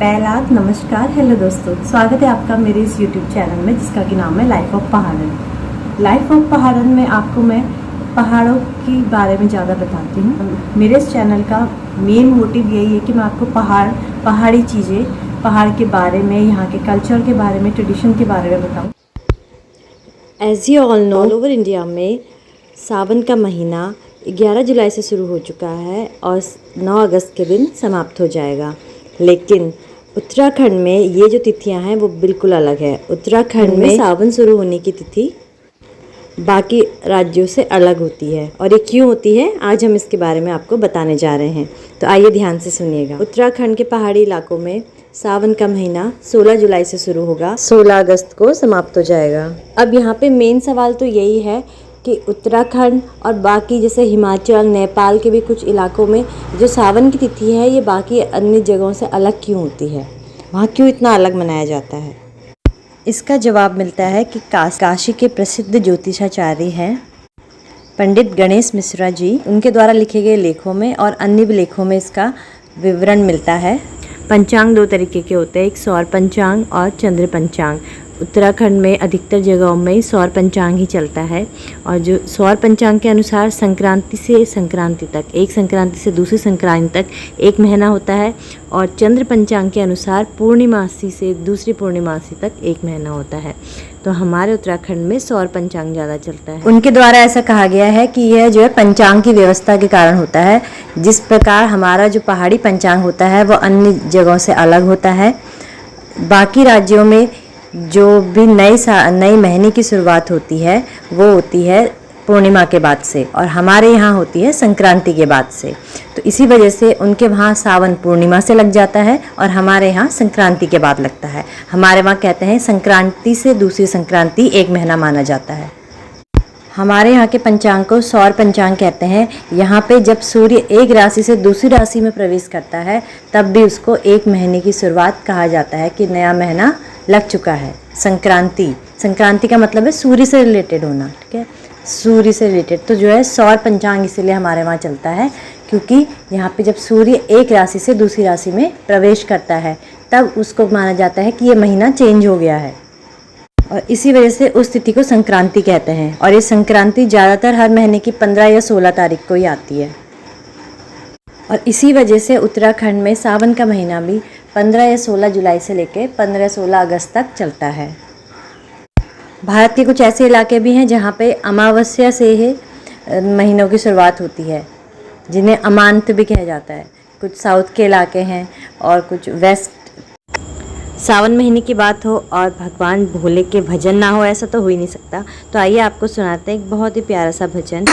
पहलाद नमस्कार, हेलो दोस्तों, स्वागत है आपका मेरे इस यूट्यूब चैनल में जिसका कि नाम है लाइफ ऑफ पहाड़न। लाइफ ऑफ पहाड़न में आपको मैं पहाड़ों के बारे में ज़्यादा बताती हूँ। मेरे इस चैनल का मेन मोटिव यही है कि मैं आपको पहाड़ी चीज़ें, पहाड़ के बारे में, यहाँ के कल्चर के बारे में, ट्रेडिशन के बारे में बताऊँ। As you all know, all over India में सावन का महीना 11 जुलाई से शुरू हो चुका है और 9 अगस्त के दिन समाप्त हो जाएगा। लेकिन उत्तराखंड में ये जो तिथियां हैं वो बिल्कुल अलग है। उत्तराखंड में सावन शुरू होने की तिथि बाकी राज्यों से अलग होती है, और ये क्यों होती है आज हम इसके बारे में आपको बताने जा रहे हैं। तो आइए ध्यान से सुनिएगा। उत्तराखंड के पहाड़ी इलाकों में सावन का महीना 16 जुलाई से शुरू होगा, 16 अगस्त को समाप्त हो जाएगा। अब यहाँ पे मेन सवाल तो यही है कि उत्तराखंड और बाकी जैसे हिमाचल, नेपाल के भी कुछ इलाकों में जो सावन की तिथि है ये बाकी अन्य जगहों से अलग क्यों होती है, वहाँ क्यों इतना अलग मनाया जाता है। इसका जवाब मिलता है कि काशी के प्रसिद्ध ज्योतिषाचार्य हैं पंडित गणेश मिश्रा जी, उनके द्वारा लिखे गए लेखों में और अन्य भी लेखों में इसका विवरण मिलता है। पंचांग 2 तरीके के होते हैं, एक सौर पंचांग और चंद्र पंचांग। उत्तराखंड में अधिकतर जगहों में सौर पंचांग ही चलता है, और जो सौर पंचांग के अनुसार संक्रांति से संक्रांति तक, एक संक्रांति से दूसरी संक्रांति तक एक महीना होता है, और चंद्र पंचांग के अनुसार पूर्णिमासी से दूसरी पूर्णिमासी तक एक महीना होता है। तो हमारे उत्तराखंड में सौर पंचांग ज़्यादा चलता है। उनके द्वारा ऐसा कहा गया है कि यह जो है पंचांग की व्यवस्था के कारण होता है। जिस प्रकार हमारा जो पहाड़ी पंचांग होता है वो अन्य जगहों से अलग होता है। बाकी राज्यों में जो भी नए महीने की शुरुआत होती है वो होती है पूर्णिमा के बाद से, और हमारे यहाँ होती है संक्रांति के बाद से। तो इसी वजह से उनके वहाँ सावन पूर्णिमा से लग जाता है और हमारे यहाँ संक्रांति के बाद लगता है। हमारे वहाँ कहते हैं संक्रांति से दूसरी संक्रांति एक महीना माना जाता है। हमारे यहाँ के पंचांग को सौर पंचांग कहते हैं। यहाँ पे जब सूर्य एक राशि से दूसरी राशि में प्रवेश करता है तब भी उसको एक महीने की शुरुआत कहा जाता है कि नया महीना लग चुका है। संक्रांति का मतलब है सूर्य से रिलेटेड होना, ठीक है, सूर्य से रिलेटेड। तो जो है सौर पंचांग इसीलिए हमारे वहाँ चलता है क्योंकि यहाँ पे जब सूर्य एक राशि से दूसरी राशि में प्रवेश करता है तब उसको माना जाता है कि ये महीना चेंज हो गया है, और इसी वजह से उस तिथि को संक्रांति कहते हैं। और ये संक्रांति ज़्यादातर हर महीने की 15 या 16 तारीख को ही आती है, और इसी वजह से उत्तराखंड में सावन का महीना भी 15 या 16 जुलाई से लेकर 15-16 अगस्त तक चलता है। भारत के कुछ ऐसे इलाके भी हैं जहाँ पे अमावस्या से ही महीनों की शुरुआत होती है, जिन्हें अमांत भी कहा जाता है। कुछ साउथ के इलाके हैं और कुछ वेस्ट। सावन महीने की बात हो और भगवान भोले के भजन ना हो, ऐसा तो हो ही नहीं सकता। तो आइए आपको सुनाते हैं एक बहुत ही प्यारा सा भजन।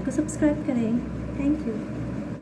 को सब्सक्राइब करें। Thank you.